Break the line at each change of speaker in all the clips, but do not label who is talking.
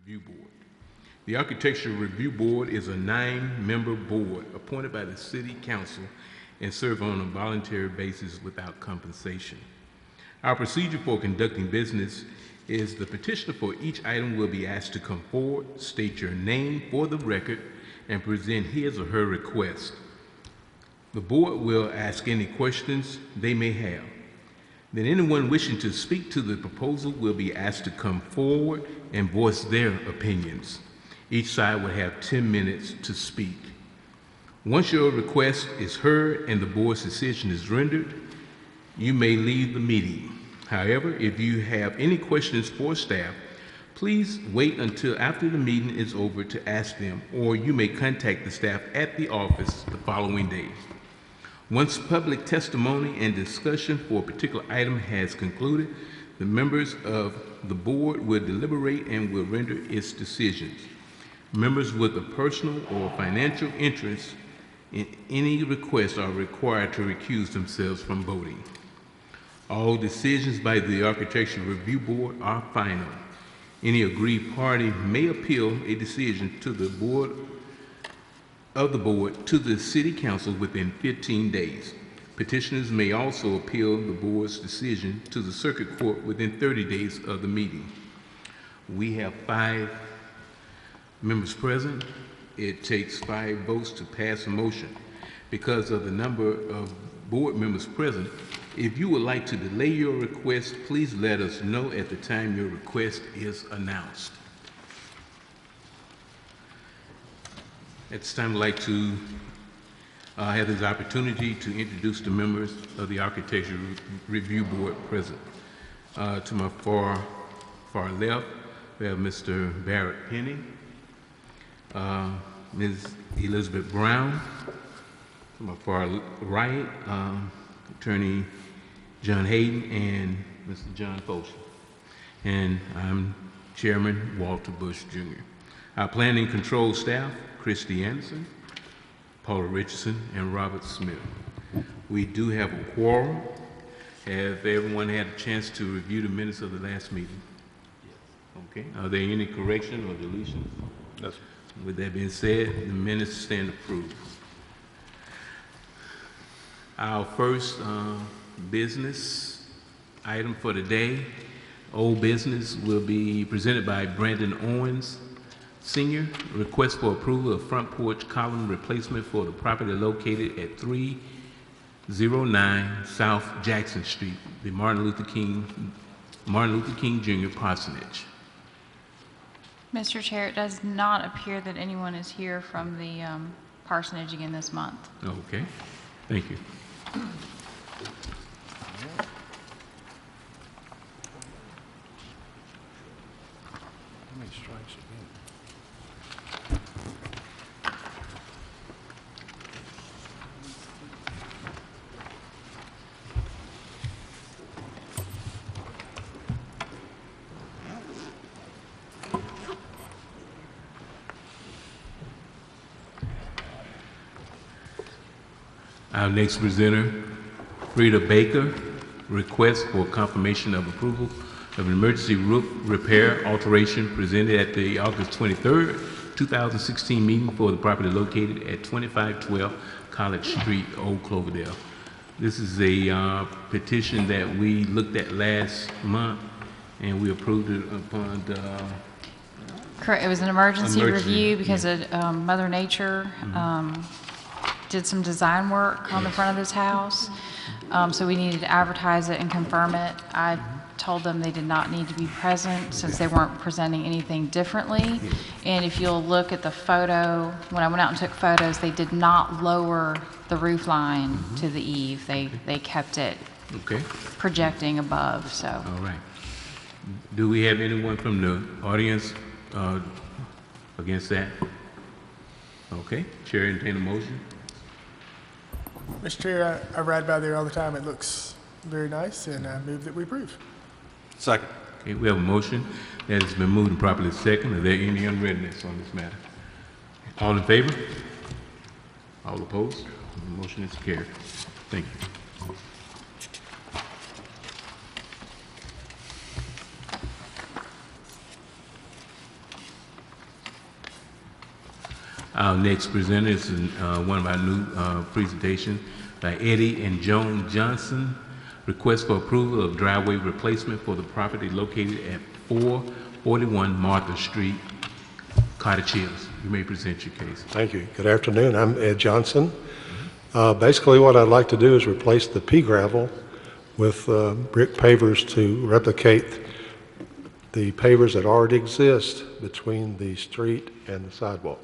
Review Board. The Architectural Review Board is a 9-member board appointed by the City Council and serve on a voluntary basis without compensation. Our procedure for conducting business is the petitioner for each item will be asked to come forward, state your name for the record, and present his or her request. The board will ask any questions they may have. Then anyone wishing to speak to the proposal will be asked to come forward and voice their opinions. Each side will have 10 minutes to speak. Once your request is heard and the board's decision is rendered, you may leave the meeting. However, if you have any questions for staff, please wait until after the meeting is over to ask them, or you may contact the staff at the office the following day. Once public testimony and discussion for a particular item has concluded, the members of the board will deliberate and will render its decisions. Members with a personal or financial interest in any request are required to recuse themselves from voting. All decisions by the Architectural Review Board are final. Any aggrieved party may appeal a decision to the board to the City Council within 15 days. Petitioners may also appeal the board's decision to the Circuit Court within 30 days of the meeting. We have 5 members present. It takes 5 votes to pass a motion. Because of the number of board members present, if you would like to delay your request, please let us know at the time your request is announced. At this time, I'd like to have this opportunity to introduce the members of the Architectural Review Board present. To my far left, we have Mr. Barrett Penny, Ms. Elizabeth Brown. To my far right, Attorney John Hayden and Mr. John Foster. And I'm Chairman Walter Bush, Jr. Our planning control staff, Christy Anderson, Paula Richardson, and Robert Smith. We do have a quorum. Have everyone had a chance to review the minutes of the last meeting? Yes. Okay. Are there any corrections or deletions? Yes. With that being said, the minutes stand approved. Our first business item for the day, old business, will be presented by Brandon Owens, Senior. Request for approval of front porch column replacement for the property located at 309 South Jackson Street, the Martin Luther King Jr. parsonage.
Mr. Chair, it does not appear that anyone is here from the parsonage again this month.
Okay, thank you.
How many strikes again?
Our next presenter, Rita Baker, request for confirmation of approval of an emergency roof repair alteration presented at the August 23rd, 2016 meeting for the property located at 2512 College Street, Old Cloverdale. This is a petition that we looked at last month and we approved it upon the
Correct. It was an emergency review because of Mother Nature did some design work on the front of this house. So we needed to advertise it and confirm it. I told them they did not need to be present since they weren't presenting anything differently. And if you'll look at the photo, when I went out and took photos, they did not lower the roof line to the eave. They kept it projecting above. So.
All right. Do we have anyone from the audience against that? Okay. Chair, entertain a motion.
Mr. Chair, I ride by there all the time. It looks very nice, and I move that we approve.
Second.
Okay, we have a motion that has been moved and properly second. Are there any unreadness on this matter? All in favor? All opposed? The motion is carried. Thank you. Our next presenter is one of our new presentations by Eddie and Joan Johnson. Request for approval of driveway replacement for the property located at 441 Martha Street, Cottage Hills. You may present your case.
Thank you. Good afternoon. I'm Ed Johnson. Basically, what I'd like to do is replace the pea gravel with brick pavers to replicate the pavers that already exist between the street and the sidewalk.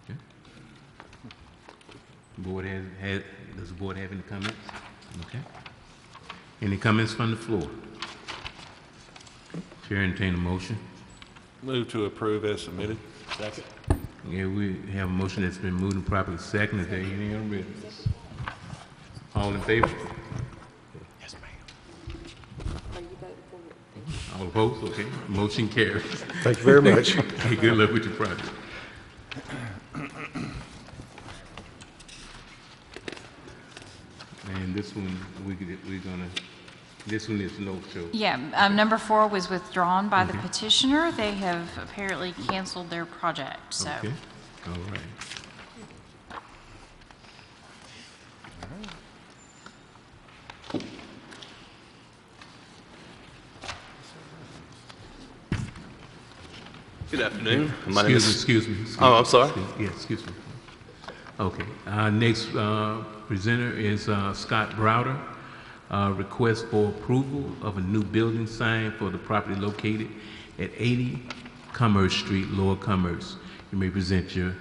Okay. Does the board have any comments? Okay. Any comments from the floor? Chair, entertain a motion.
Move to approve as submitted. Second.
Yeah, we have a motion that's been moved and properly seconded. Is there any other business? All in favor?
Yes, ma'am.
All opposed? Okay. Motion carries.
Thank you very much.
Okay, good luck with your project. And this one, this one is no show.
Yeah, number 4 was withdrawn by the petitioner. They have apparently canceled their project, so.
Okay, all right.
Good afternoon. My name is...
Excuse me.
Oh, I'm sorry.
Excuse me. Okay. Our next presenter is Scott Browder. Request for approval of a new building sign for the property located at 80 Commerce Street, Lower Commerce. You may present your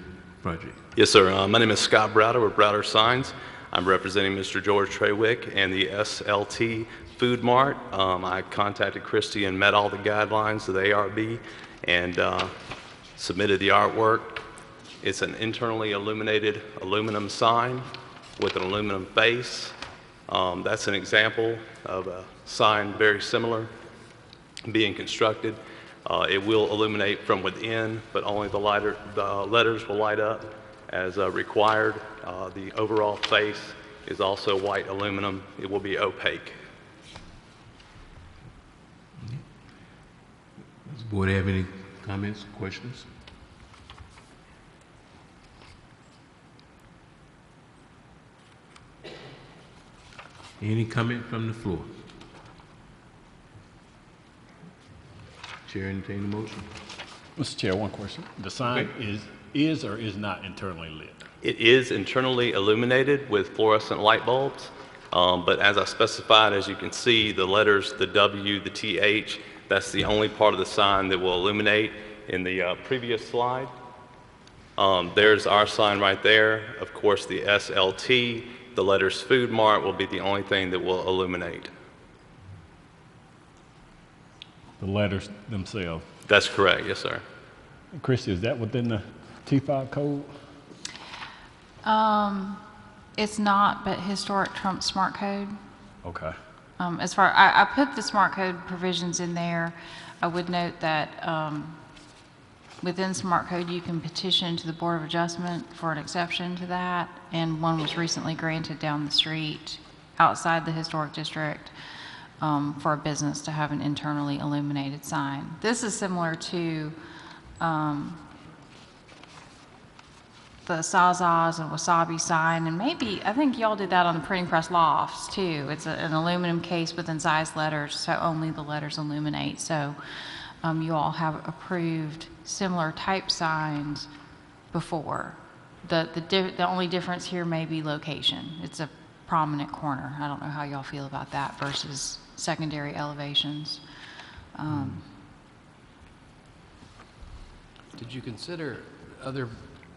project.
Yes, sir. My name is Scott Browder with Browder Signs. I'm representing Mr. George Trawick and the SLT Food Mart. I contacted Christie and met all the guidelines of the ARB and submitted the artwork. It's an internally illuminated aluminum sign with an aluminum base. That's an example of a sign very similar being constructed. It will illuminate from within, but only the letters will light up as required. The overall face is also white aluminum. It will be opaque.
Does the board have any comments, questions? Any comment from the floor? Chair, entertain the motion.
Mr. Chair, one question. The sign is or is not internally lit?
It is internally illuminated with fluorescent light bulbs, but as I specified, as you can see, the letters, the W, the TH, that's the only part of the sign that will illuminate. In the previous slide, there's our sign right there. Of course, the SLT, the letters Food Mart will be the only thing that will illuminate.
The letters themselves?
That's correct, yes, sir.
Christy, is that within the T5 code?
It's not, but historic trumps smart code.
Okay.
As far, I put the smart code provisions in there. I would note that within smart code, you can petition to the Board of Adjustment for an exception to that, and one was recently granted down the street outside the historic district for a business to have an internally illuminated sign. This is similar to the Sawzall's and Wasabi sign, and maybe, I think y'all did that on the printing press lofts too. It's an aluminum case with incised letters, so only the letters illuminate. So you all have approved similar type signs before. The only difference here may be location. It's a prominent corner. I don't know how y'all feel about that versus secondary elevations.
Did you consider other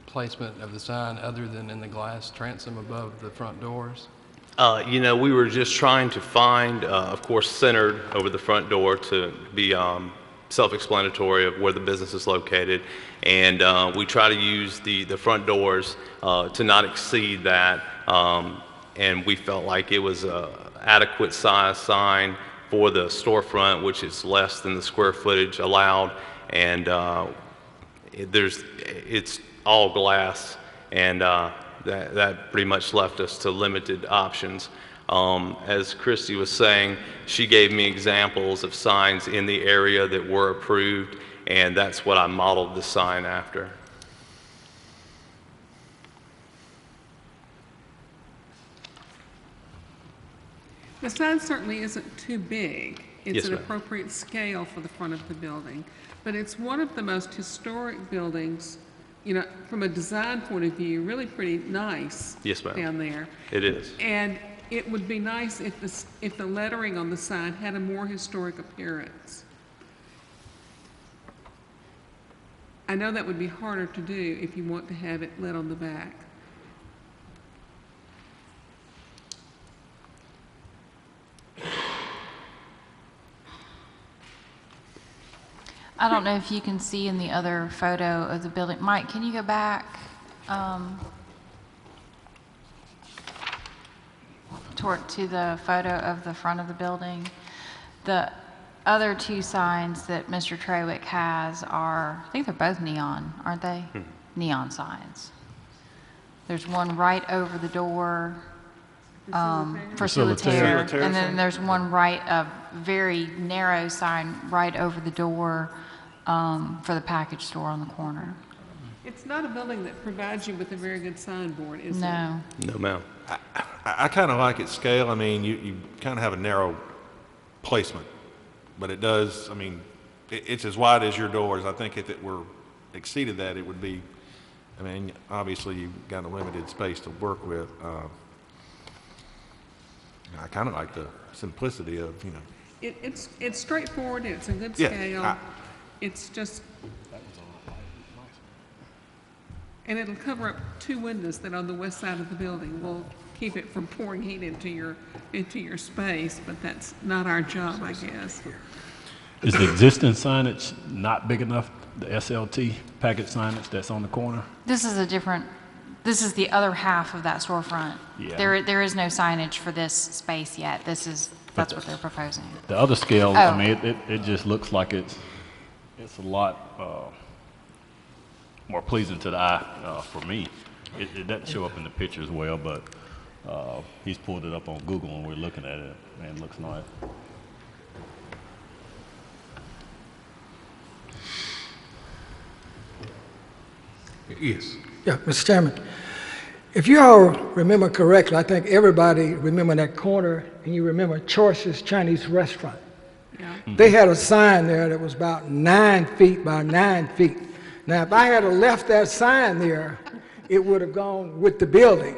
placement of the sign other than in the glass transom above the front doors?
You know, we were just trying to find, of course, centered over the front door to be self-explanatory of where the business is located, and we try to use the front doors to not exceed that, and we felt like it was an adequate size sign for the storefront, which is less than the square footage allowed, and it's all glass, and that pretty much left us to limited options. As Christy was saying, she gave me examples of signs in the area that were approved, and that's what I modeled the sign after.
The sign certainly isn't too big. It's
Yes,
an
ma'am.
appropriate scale for the front of the building. But it's one of the most historic buildings, you know, from a design point of view, really pretty nice.
Yes, ma'am.
Down there.
It is.
And it would be nice if the lettering on the sign had a more historic appearance. I know that would be harder to do if you want to have it lit on the back.
I don't know if you can see in the other photo of the building. Mike, can you go back? To the photo of the front of the building. The other two signs that Mr. Trawick has are, I think they're both neon, aren't they? Neon signs. There's one right over the door for Solitaire, and then there's one right, a very narrow sign right over the door for the package store on the corner.
It's not a building that provides you with a very good signboard, is it?
No.
No, ma'am.
I kind of like its scale. I mean, you kind of have a narrow placement, but it does, I mean, it's as wide as your doors. I think if it were exceeded that, it would be, I mean, obviously you've got a limited space to work with. I kind of like the simplicity of, you know.
It's straightforward, and it's a good
Yeah,
scale. It's just, and it'll cover up two windows that are on the west side of the building. We'll keep it from pouring heat into your space, but that's not our job, I guess.
Is the existing signage not big enough, the SLT package signage that's on the corner?
This is the other half of that storefront.
Yeah.
There is no signage for this space yet. That's what they're proposing.
The other scale,
Oh.
I mean, it just looks like it's a lot more pleasing to the eye for me. It doesn't show up in the picture as well, but he's pulled it up on Google and we're looking at it, and it looks nice.
Yes.
Yeah, Mr. Chairman, if you all remember correctly, I think everybody remember that corner, and you remember Choice's Chinese Restaurant.
Yeah.
They had a sign there that was about 9 feet by 9 feet. Now, if I had left that sign there, it would have gone with the building,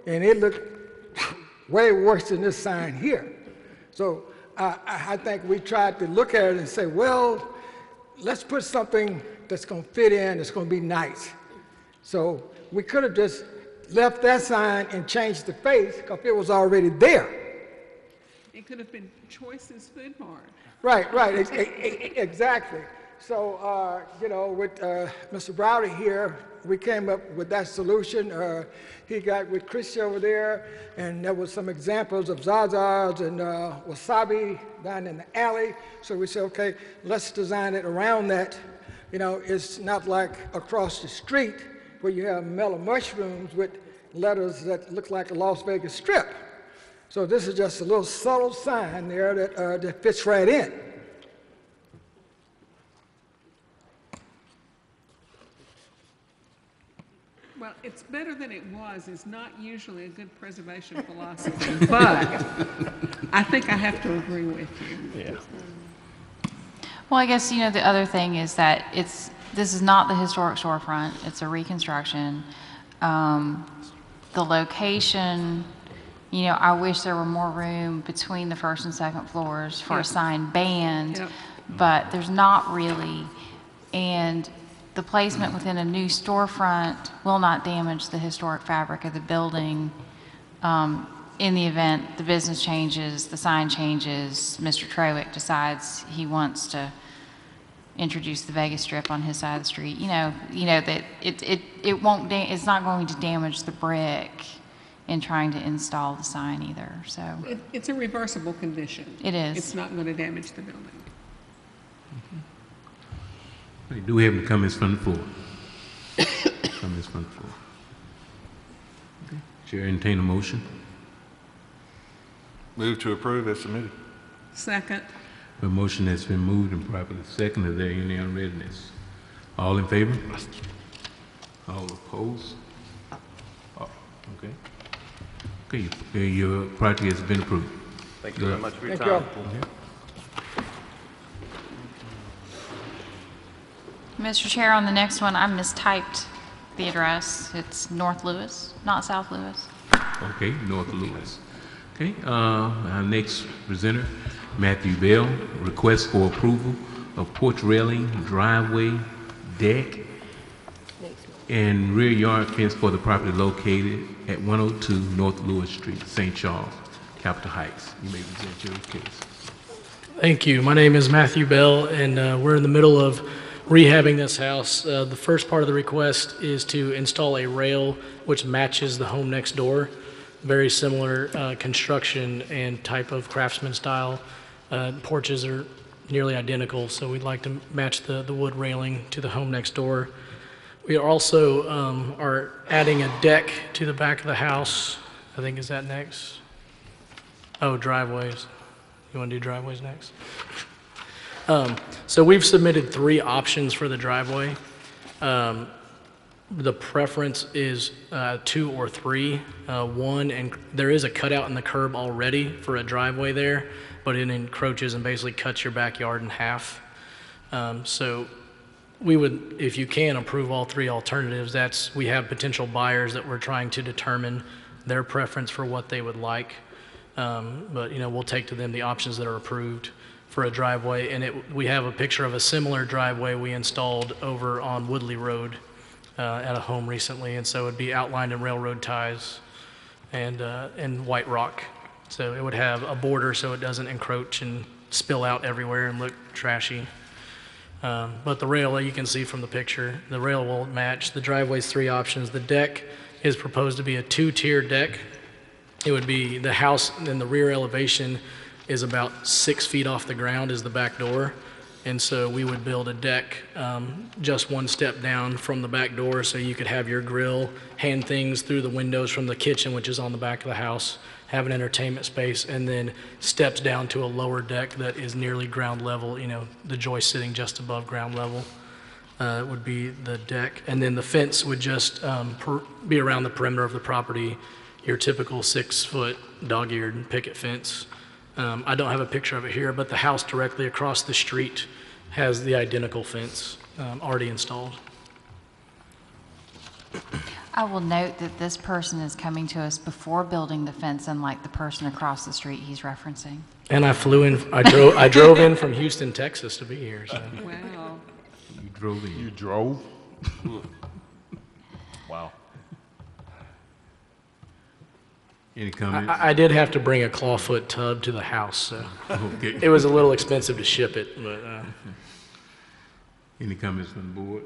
and it looked way worse than this sign here. So I think we tried to look at it and say, well, let's put something that's going to fit in, that's going to be nice. So we could have just left that sign and changed the face because it was already there.
It could have been Choice's Food Mart.
Right, exactly. So, you know, with Mr. Browder here, we came up with that solution. He got with Christy over there, and there was some examples of Zaza's and wasabi down in the alley. So we said, okay, let's design it around that. You know, it's not like across the street where you have mellow mushrooms with letters that look like a Las Vegas Strip. So this is just a little subtle sign there that fits right in.
Well, it's better than it was is not usually a good preservation philosophy, but I think I have to agree with you.
Yeah.
Well, I guess, you know, the other thing is that this is not the historic storefront. It's a reconstruction. The location, you know, I wish there were more room between the first and second floors for a signed band,
Yep.
but there's not really. And the placement within a new storefront will not damage the historic fabric of the building. In the event the business changes, the sign changes, Mr. Trawick decides he wants to introduce the Vegas Strip on his side of the street, you know that it won't, it's not going to damage the brick in trying to install the sign either, so.
It's a reversible condition.
It is.
It's not going to damage the building.
Do we have any comments from the floor? Comments from the floor. Okay. Chair, entertain a motion.
Move to approve as submitted.
Second.
A motion that's been moved and properly seconded. Is there any unreadness? All in favor? All opposed? Oh, okay. Okay, your project has been approved.
Thank you very much for your
Thank you.
time.
Mr. Chair, on the next one, I mistyped the address. It's North Lewis, not South Lewis.
Okay, North Lewis. Okay, our next presenter, Matthew Bell, request for approval of porch railing, driveway, deck, and rear yard fence for the property located at 102 North Lewis Street, St. Charles, Capitol Heights. You may present your case.
Thank you. My name is Matthew Bell, and we're in the middle of rehabbing this house. The first part of the request is to install a rail which matches the home next door. Very similar construction and type of craftsman style. Porches are nearly identical, so we'd like to match the wood railing to the home next door. We also are adding a deck to the back of the house. I think, is that next? Oh, driveways. You want to do driveways next? So we've submitted 3 options for the driveway. The preference is 2 or 3. One, and there is a cutout in the curb already for a driveway there, but it encroaches and basically cuts your backyard in half. So we would, if you can, approve all 3 alternatives. We have potential buyers that we're trying to determine their preference for what they would like. But we'll take to them the options that are approved for a driveway. And we have a picture of a similar driveway we installed over on Woodley Road at a home recently, and so it would be outlined in railroad ties and white rock. So it would have a border so it doesn't encroach and spill out everywhere and look trashy. But the rail, you can see from the picture, the rail will match. The driveway's 3 options. The deck is proposed to be a 2-tier deck. It would be the house in the rear elevation is about 6 feet off the ground is the back door. And so we would build a deck just 1 step down from the back door so you could have your grill, hand things through the windows from the kitchen, which is on the back of the house, have an entertainment space, and then steps down to a lower deck that is nearly ground level, the joist sitting just above ground level would be the deck. And then the fence would just be around the perimeter of the property, your typical 6-foot dog-eared picket fence. I don't have a picture of it here, but the house directly across the street has the identical fence already installed.
I will note that this person is coming to us before building the fence, unlike the person across the street he's referencing.
And I flew in, I drove in from Houston, Texas to be here. So.
Wow.
You drove in.
You drove? Wow.
Any comments?
I did have to bring a clawfoot tub to the house, so
Okay.
it was a little expensive to ship it. But
Any comments from the board?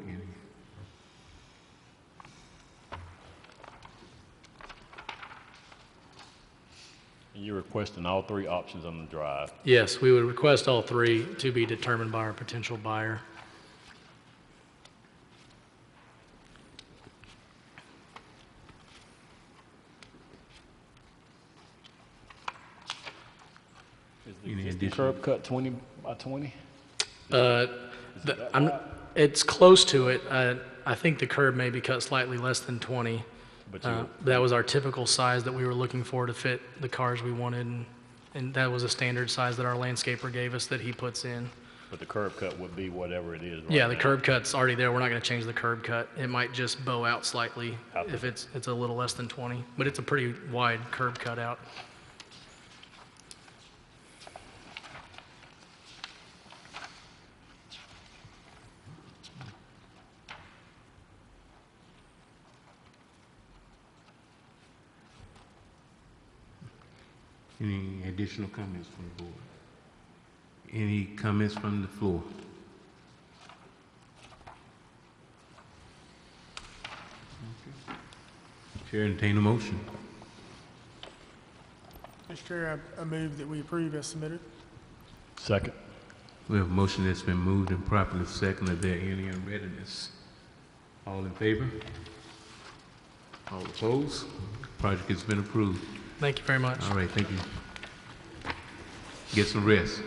You're requesting all 3 options on the drive.
yes, we would request all 3 to be determined by our potential buyer.
Is
Any
the
additional-
curb cut 20 by 20?
It's close to it. I think the curb may be cut slightly less than 20.
But
That was our typical size that we were looking for to fit the cars we wanted, and that was a standard size that our landscaper gave us that he puts in.
But the curb cut would be whatever it is right
Yeah, the
now.
curb cut's already there. We're not going to change the curb cut. It might just bow out slightly
Out
if
the-
it's a little less than 20, but it's a pretty wide curb cut out.
Any additional comments from the board? Any comments from the floor? Okay. Chair, entertain a motion.
Mr. Chair, I move that we approve as submitted.
Second.
We have a motion that's been moved and properly seconded. Are there any unreadiness? All in favor? All opposed? Project has been approved.
Thank you very much.
All right, thank you. Get some rest.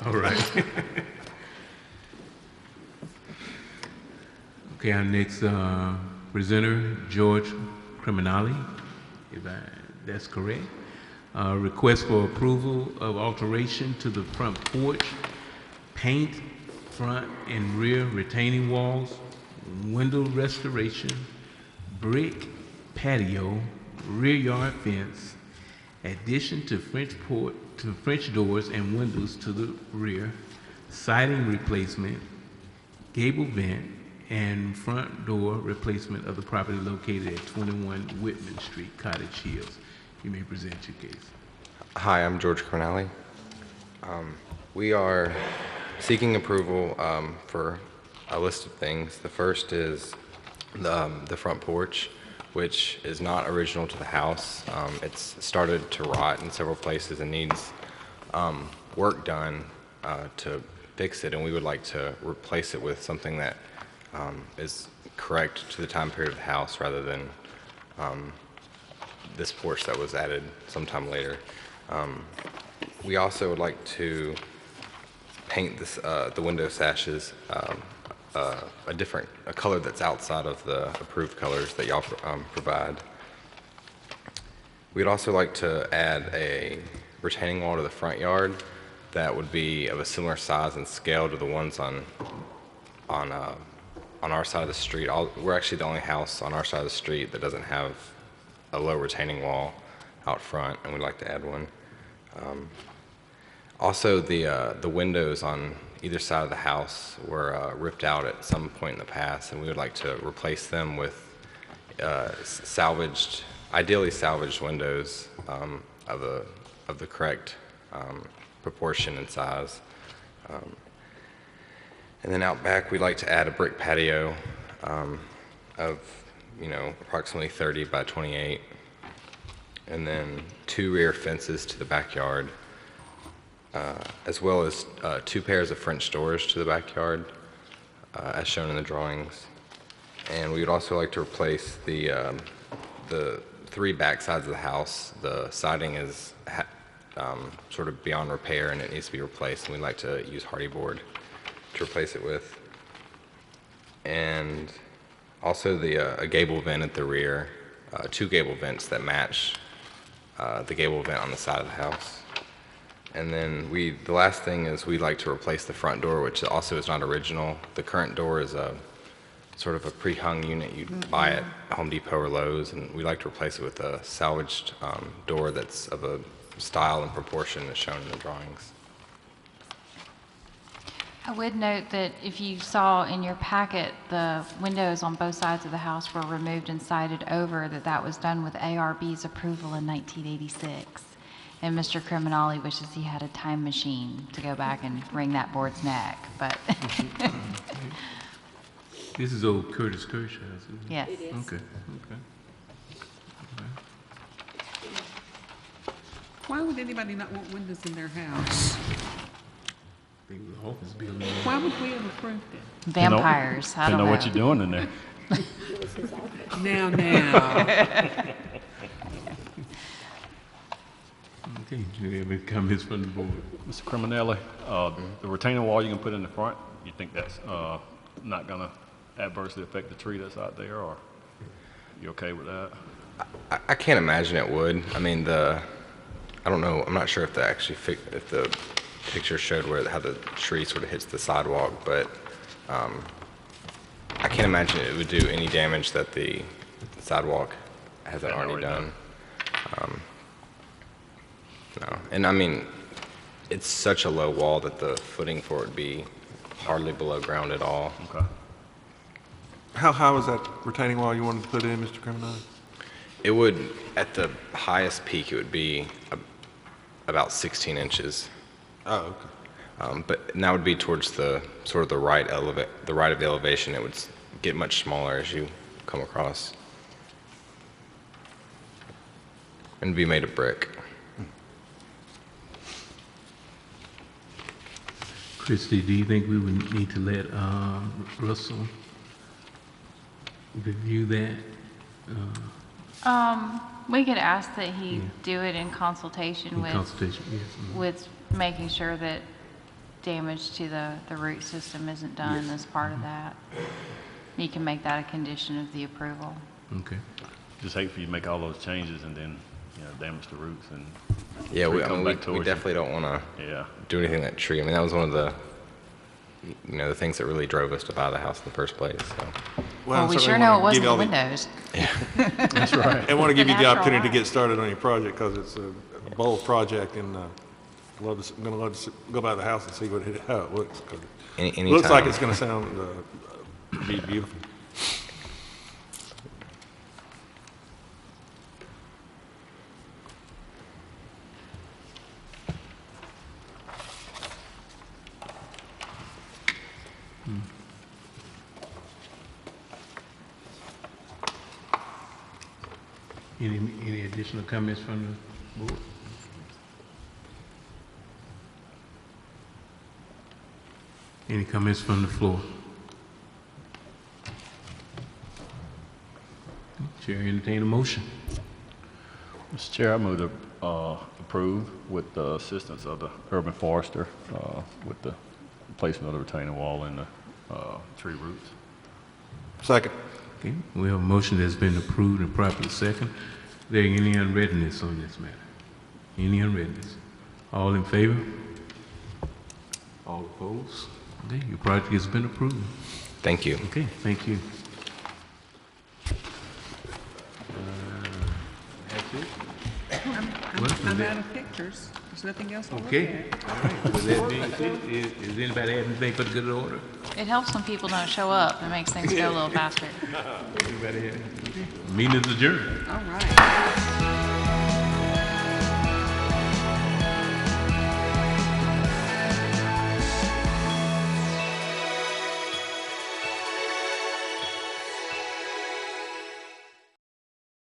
All right. Okay, our next presenter, George Criminali. If I That's correct. Request for approval of alteration to the front porch, paint front and rear retaining walls, window restoration, brick patio, rear yard fence, addition to French doors and windows to the rear, siding replacement, gable vent, and front door replacement of the property located at 21 Whitman Street, Cottage Hills. You may present your case.
Hi, I'm George Cornelli. We are seeking approval for a list of things. The first is the front porch, which is not original to the house. It's started to rot in several places and needs work done to fix it, and we would like to replace it with something that is correct to the time period of the house rather than this porch that was added sometime later. We also would like to paint this, the window sashes a color that's outside of the approved colors that y'all provide. We'd also like to add a retaining wall to the front yard that would be of a similar size and scale to the ones on our side of the street. We're actually the only house on our side of the street that doesn't have a low retaining wall out front, and we'd like to add one. Also, the windows on either side of the house were ripped out at some point in the past, and we would like to replace them with ideally salvaged windows of the correct proportion and size. And then out back, we'd like to add a brick patio of, approximately 30 by 28, and then 2 rear fences to the backyard, as well as 2 pairs of French doors to the backyard, as shown in the drawings. And we would also like to replace the 3 back sides of the house. The siding is sort of beyond repair, and it needs to be replaced, and we'd like to use hardy board to replace it with. And also a gable vent at the rear, 2 gable vents that match the gable vent on the side of the house. And then the last thing is we'd like to replace the front door, which also is not original. The current door is a sort of a pre-hung unit you'd buy at Home Depot or Lowe's, and we'd like to replace it with a salvaged door that's of a style and proportion as shown in the drawings.
I would note that if you saw in your packet, the windows on both sides of the house were removed and sided over, that was done with ARB's approval in 1986. And Mr. Criminali wishes he had a time machine to go back and wring that board's neck, but.
This is old Curtis Kirsch house, isn't it?
Yes.
It is. Okay.
Why would anybody not want windows in their house?
I think the office building.
Why would we have approved it?
Vampires, I don't know.
What you're doing in there.
Now.
Okay, do you have any comments from the board?
Mr. Criminelli, the retaining wall you can put in the front, you think that's not going to adversely affect the tree that's out there, or you okay with that?
I can't imagine it would. I mean, I don't know, I'm not sure if if the picture showed how the tree sort of hits the sidewalk, but I can't imagine it would do any damage that the sidewalk hasn't already done. No, and I mean, it's such a low wall that the footing for it would be hardly below ground at all.
Okay. How high was that retaining wall you wanted to put in, Mr. Criminelli?
It would, at the highest peak, it would be about 16 inches.
Oh, okay.
But that would be towards the sort of the right of the elevation. It would get much smaller as you come across, and be made of brick.
Christy, do you think we would need to let Russell review that?
We could ask that he do it in consultation with making sure that damage to the root system isn't done as part of that. You can make that a condition of the approval.
Okay.
Just hate for you to make all those changes and then damage the roots and
Yeah,
tree
we, I
come
mean,
back
we
towards you.
definitely don't want to
Yeah.
do anything to that tree. I mean, that was one of the, the things that really drove us to buy the house in the first place. So.
Well, we
I
sure
certainly
know it
wanna
wasn't
give
the
y'all
windows.
That's right.
I want to give you the
natural
opportunity to
light.
get started on your project because it's a bold project, and I'm going to love to go by the house and see how it looks. 'Cause it looks like
Anytime.
it's going to sound be beautiful.
Any additional comments from the board? Any comments from the floor? Chair, entertain a motion.
Mr. Chair, I move to approve with the assistance of the urban forester with the placement of the retaining wall and the tree roots.
Second.
Okay, we have a motion that's been approved and properly second. Is there any unreadness on this matter? Any unreadness? All in favor? All opposed? Okay, your project has been approved.
Thank you.
Okay, thank you. That's it?
I'm out of pictures. There's nothing else to look
Okay.
at.
All right. With that being said, is anybody have anything for the good of the order?
It helps when people don't show up. It makes things go a little faster.
Anybody have? Meeting is adjourned.
All right.